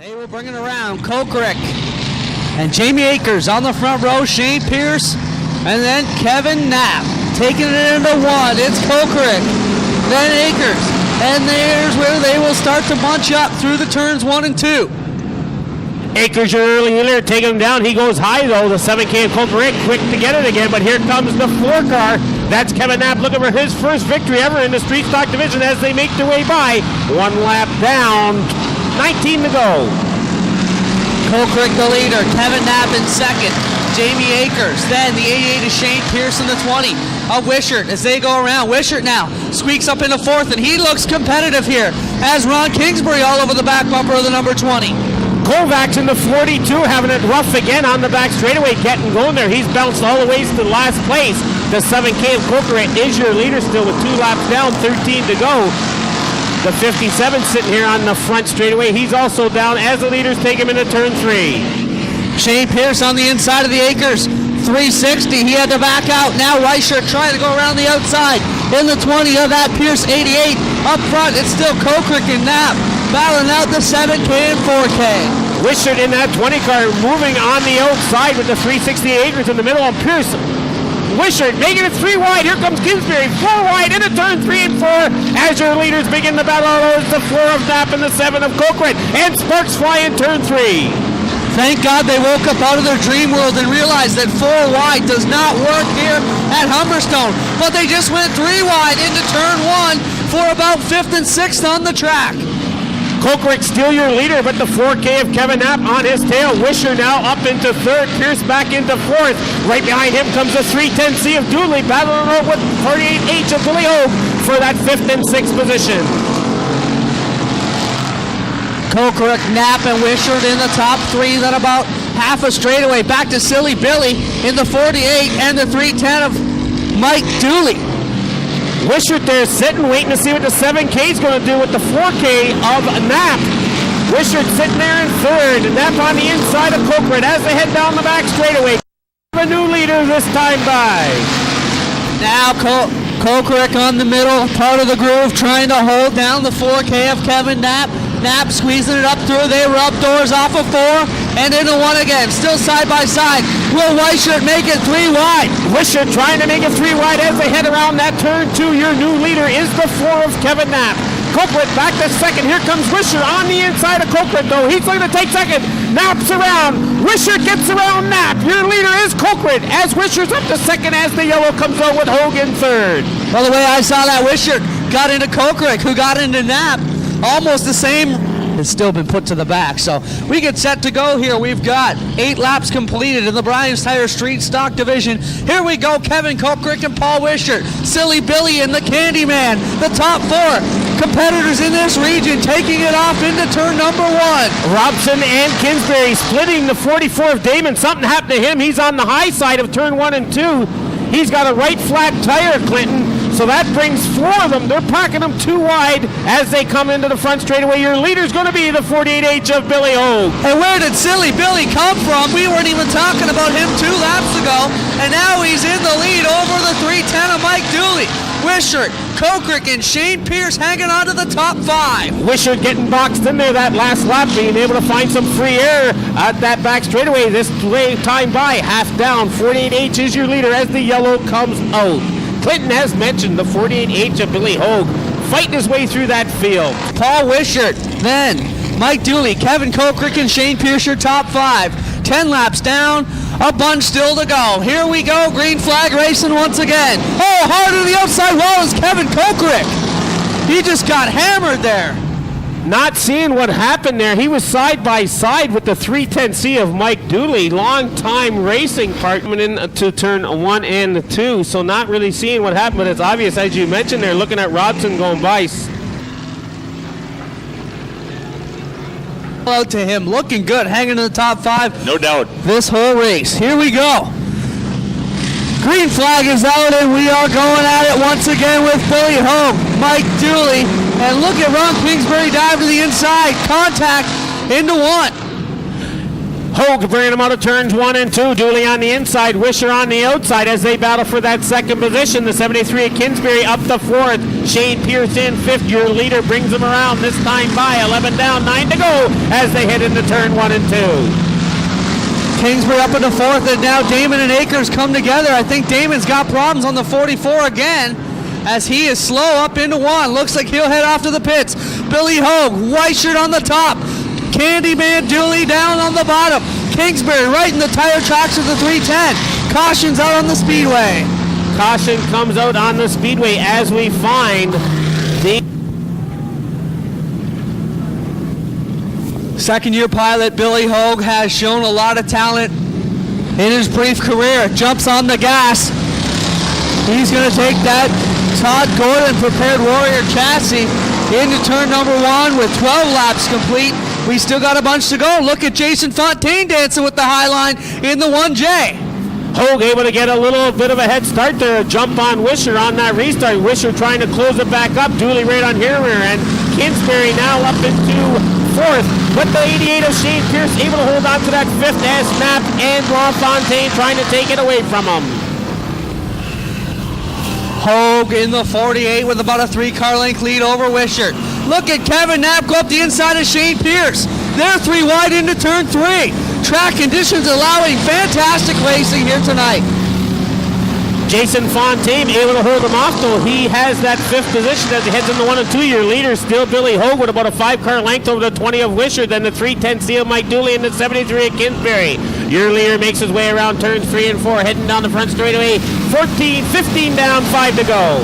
They will bring it around. Kokrick and Jamie Akers on the front row. Shane Pierce and then Kevin Knapp taking it into one. It's Kokrick, then Akers, and there's where they will start to bunch up through the turns 1 and 2. Akers, your early leader, taking him down. He goes high, though. The 7K of Kokrick, quick to get it again, but here comes the 4 car. That's Kevin Knapp looking for his first victory ever in the Street Stock Division as they make their way by. 1 lap down, 19 to go. Kokrick the leader, Kevin Knapp in second, Jamie Akers, then the 88 is Shane Pierce in the 20 of Wishart as they go around. Wishart now squeaks up into 4th, and he looks competitive here as Ron Kingsbury all over the back bumper of the number 20. Kovacs in the 42 having it rough again on the back straightaway, getting going there. He's bounced all the ways to last place. The 7K of Kokrick is your leader still with 2 laps down, 13 to go. The 57 sitting here on the front straightaway. He's also down as the leaders take him into turn 3. Shane Pierce on the inside of the Akers. 360. He had to back out. Now Wishart trying to go around the outside. In the 20 of that Pierce 88. Up front, it's still Kokrick and Knapp battling out the 7K and 4K. Wishart in that 20 car moving on the outside with the 360 Akers in the middle of Pierce. Wishart making it 3 wide. Here comes Kingsbury. 4 wide into turn 3 and 4 as your leaders begin the battle. It's the 4 of Knapp and the 7 of Kokrick. And sparks fly in turn 3. Thank God they woke up out of their dream world and realized that 4 wide does not work here at Humberstone. But they just went 3 wide into turn 1 for about 5th and 6th on the track. Kokrick still your leader, but the 4K of Kevin Knapp on his tail. Wishart now up into 3rd. Pierce back into 4th. Right behind him comes the 310C of Dooley, battling over with 38H of Billy Hogue for that 5th and 6th position. Kokrick, Knapp, and Wishart in the top 3, then about half a straightaway. Back to Silly Billy in the 48 and the 310 of Mike Dooley. Wishart there sitting, waiting to see what the 7K is going to do with the 4K of Knapp. Wishart sitting there in 3rd. Knapp on the inside of Kokrick as they head down the back straightaway. A new leader this time by. Now Kokrick on the middle part of the groove trying to hold down the 4K of Kevin Knapp. Knapp squeezing it up through. They rub doors off of 4 and into 1 again. Still side by side. Will Wishart make it 3 wide? Wishart trying to make it 3 wide as they head around that turn 2. Your new leader is the 4 of Kevin Knapp. Kokrick back to 2nd. Here comes Wishart on the inside of Kokrick though. He's going to take 2nd. Knapp's around. Wishart gets around Knapp. Your leader is Kokrick as Wishart's up to 2nd as the yellow comes out with Hogue in 3rd. Well, the way I saw that, Wishart got into Kokrick, who got into Knapp. Almost the same has still been put to the back. So we get set to go here. We've got 8 laps completed in the Brian's Tire Street Stock Division. Here we go. Kevin Kokrick and Paul Wishart. Silly Billy and the Candyman. The top 4 competitors in this region taking it off into turn number 1. Robson and Kingsbury splitting the 44 of Damon. Something happened to him. He's on the high side of turn 1 and 2. He's got a right flat tire, Clinton. So that brings 4 of them. They're packing them 2 wide as they come into the front straightaway. Your leader's going to be the 48H of Billy Hogue. And where did Silly Billy come from? We weren't even talking about him 2 laps ago. And now he's in the lead over the 310 of Mike Dooley. Wishart, Kokrick, and Shane Pierce hanging on to the top 5. Wishart getting boxed in there that last lap, being able to find some free air at that back straightaway. This time by half down. 48H is your leader as the yellow comes out. Clinton has mentioned the 48H of Billy Hogue fighting his way through that field. Paul Wishart, then Mike Dooley, Kevin Kokrick, and Shane Pierce your top 5. 10 laps down, a bunch still to go. Here we go, green flag racing once again. Oh, hard to the outside wall is Kevin Kokrick. He just got hammered there. Not seeing what happened there. He was side by side with the 310C of Mike Dooley, long-time racing partner into turn 1 and 2. So not really seeing what happened, but it's obvious, as you mentioned there, looking at Robson going by. Out to him, looking good, hanging in the top 5. No doubt. This whole race. Here we go. Green flag is out, and we are going at it once again with Billy Hogue, Mike Dooley, and look at Ron Kingsbury dive to the inside. Contact into 1. Hogue bringing him out of turns 1 and 2. Dooley on the inside, Wisher on the outside as they battle for that second position. The 73 at Kingsbury up the 4th. Shane Pierce in 5th. Your leader brings him around, this time by 11 down, 9 to go as they head into turn 1 and 2. Kingsbury up in the 4th, and now Damon and Akers come together. I think Damon's got problems on the 44 again as he is slow up into 1. Looks like he'll head off to the pits. Billy Hogue, white shirt on the top. Candyman Dooley down on the bottom. Kingsbury right in the tire tracks of the 310. Caution's out on the Speedway. Caution comes out on the Speedway as we find the second-year pilot Billy Hogue has shown a lot of talent in his brief career. Jumps on the gas. He's going to take that Todd Gordon prepared Warrior chassis into turn number 1 with 12 laps complete. We still got a bunch to go. Look at Jason Fontaine dancing with the high line in the 1J. Hogue able to get a little bit of a head start there. Jump on Wisher on that restart. Wisher trying to close it back up. Dooley right on here rear end. Kingsbury now up into 4th. But the 88 of Shane Pierce able to hold on to that 5th as Snap and LaFontaine trying to take it away from him. Hogue in the 48 with about a 3-car length lead over Wishart. Look at Kevin Knapp go up the inside of Shane Pierce. They're 3 wide into turn 3. Track conditions allowing fantastic racing here tonight. Jason Fontaine able to hold him off, though. He has that 5th position as he heads into 1 and 2. Your leader still Billy Hogue with about a 5-car length over the 20 of Wishart, then the 310 Seal Mike Dooley and the 73 at Kingsbury. Your leader makes his way around turns 3 and 4, heading down the front straightaway. 15 down, 5 to go.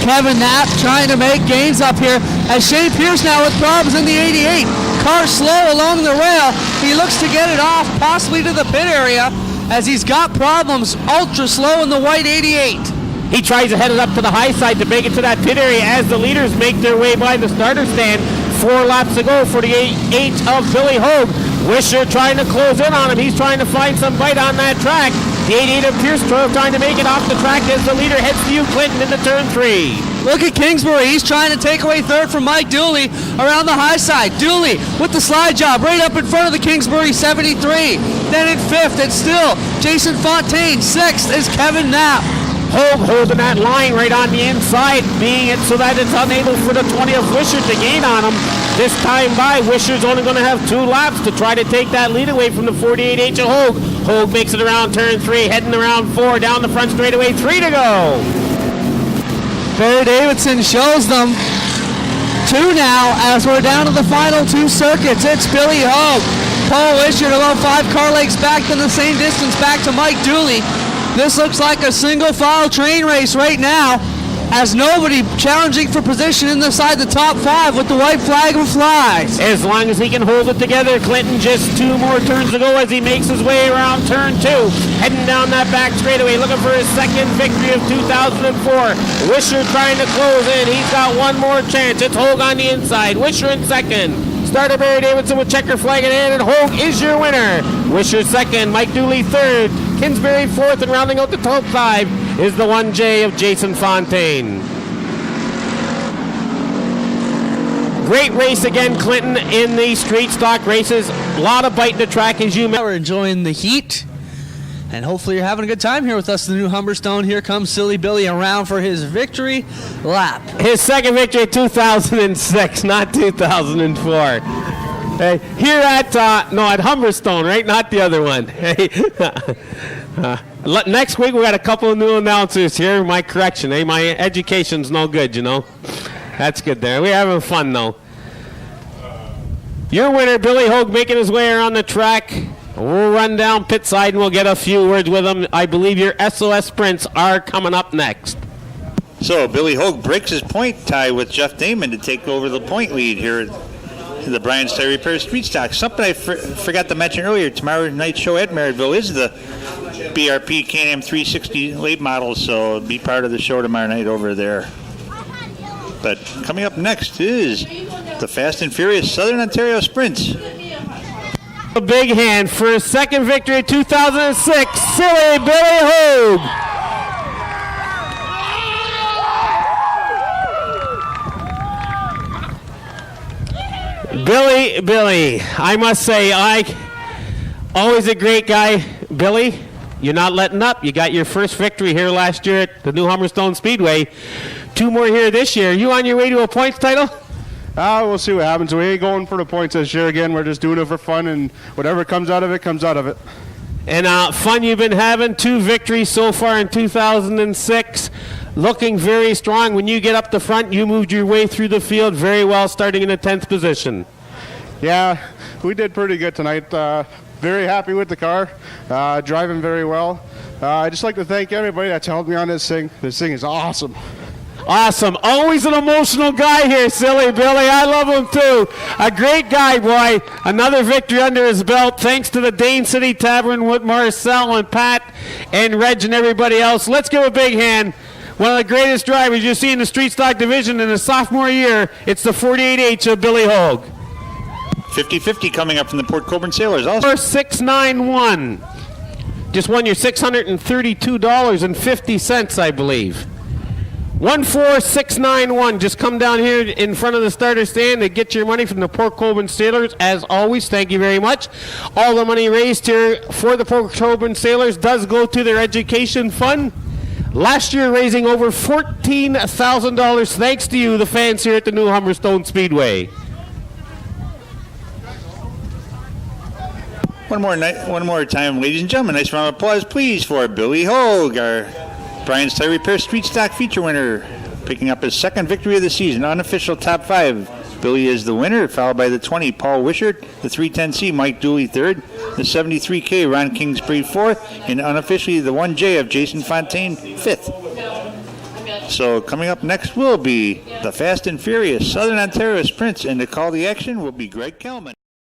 Kevin Knapp trying to make gains up here as Shane Pierce now with problems in the 88. Car slow along the rail. He looks to get it off, possibly to the pit area, as he's got problems ultra slow in the white 88. He tries to head it up to the high side to make it to that pit area as the leaders make their way by the starter stand. 4 laps to go for the 8 of Billy Hogue. Wisher trying to close in on him. He's trying to find some bite on that track. The 88 of Pierce trying to make it off the track as the leader heads to you, Clinton, into turn 3. Look at Kingsbury. He's trying to take away 3rd from Mike Dooley around the high side. Dooley with the slide job right up in front of the Kingsbury 73. Then in 5th, it's still Jason Fontaine. 6th is Kevin Knapp. Hogue holding that line right on the inside, being it so that it's unable for the 20 of Wishart to gain on him. This time by, Wishart's only going to have 2 laps to try to take that lead away from the 48H of Hogue. Hogue makes it around turn 3, heading around 4, down the front straightaway, 3 to go. Barry Davidson shows them 2 now as we're down to the final 2 circuits. It's Billy Hogue. Paul Wishart about 5 car lengths back than the same distance back to Mike Dooley. This looks like a single file train race right now as nobody challenging for position inside the top 5 with the white flag flies. As long as he can hold it together, Clinton just 2 more turns to go as he makes his way around turn 2. Heading down that back straightaway, looking for his 2nd victory of 2004. Wisher trying to close in. He's got 1 more chance. It's Hogue on the inside. Wisher in 2nd. Starter Barry Davidson with checker flag in hand, and Hogue is your winner. Wisher 2nd, Mike Dooley 3rd, Kingsbury 4th, and rounding out the top 5 is the 1J of Jason Fontaine. Great race again, Clinton, in the street stock races. A lot of bite in the track as you mentioned. We're enjoying the heat, and hopefully you're having a good time here with us in the new Humberstone. Here comes Silly Billy around for his victory lap. His 2nd victory 2006, not 2004. Hey, here at Humberstone, right? Not the other one. Hey, next week we got a couple of new announcers here. My correction, hey, my education's no good, you know. That's good there. We're having fun though. Your winner, Billy Hogue, making his way around the track. We'll run down pit side and we'll get a few words with him. I believe your SOS sprints are coming up next. So Billy Hogue breaks his point tie with Jeff Damon to take over the point lead here at the Brian's Tire Repair Street Stock. Something I forgot to mention earlier, tomorrow night's show at Merrittville is the BRP Can-Am 360 late model, so be part of the show tomorrow night over there. But coming up next is the Fast and Furious Southern Ontario Sprints. A big hand for his 2nd victory 2006, Silly Billy Hogue. Billy, I must say, Always a great guy, Billy. You're not letting up. You got your first victory here last year at the new Humberstone Speedway. 2 more here this year. You on your way to a points title? We'll see what happens. We ain't going for the points this year again. We're just doing it for fun, and whatever comes out of it, comes out of it. And fun you've been having. 2 victories so far in 2006. Looking very strong. When you get up the front, you moved your way through the field very well, starting in the 10th position. Yeah, we did pretty good tonight. Very happy with the car. Driving very well. I'd just like to thank everybody that's helped me on this thing. This thing is awesome. Awesome. Always an emotional guy here, Silly Billy. I love him too. A great guy, boy. Another victory under his belt thanks to the Dane City Tavern with Marcel and Pat and Reg and everybody else. Let's give a big hand. One of the greatest drivers you see in the street stock division in his sophomore year. It's the 48H of Billy Hogue. 50-50 coming up from the Port Colborne Sailors also. 691. Just won your $632.50, I believe. 14691. Just come down here in front of the starter stand and get your money from the Port Colborne Sailors. As always, thank you very much. All the money raised here for the Port Colborne Sailors does go to their education fund. Last year raising over $14,000 thanks to you, the fans here at the new Humberstone Speedway. One more time, ladies and gentlemen. Nice round of applause, please, for Billy Hogue, our Brian's Tire Repair Street Stock feature winner, picking up his 2nd victory of the season. Unofficial top 5. Billy is the winner, followed by the 20, Paul Wishart, the 310C, Mike Dooley 3rd, the 73K, Ron Kingsbury 4th, and unofficially the 1J of Jason Fontaine 5th. So coming up next will be the Fast and Furious Southern Ontario Sprints, and to call the action will be Greg Kelman.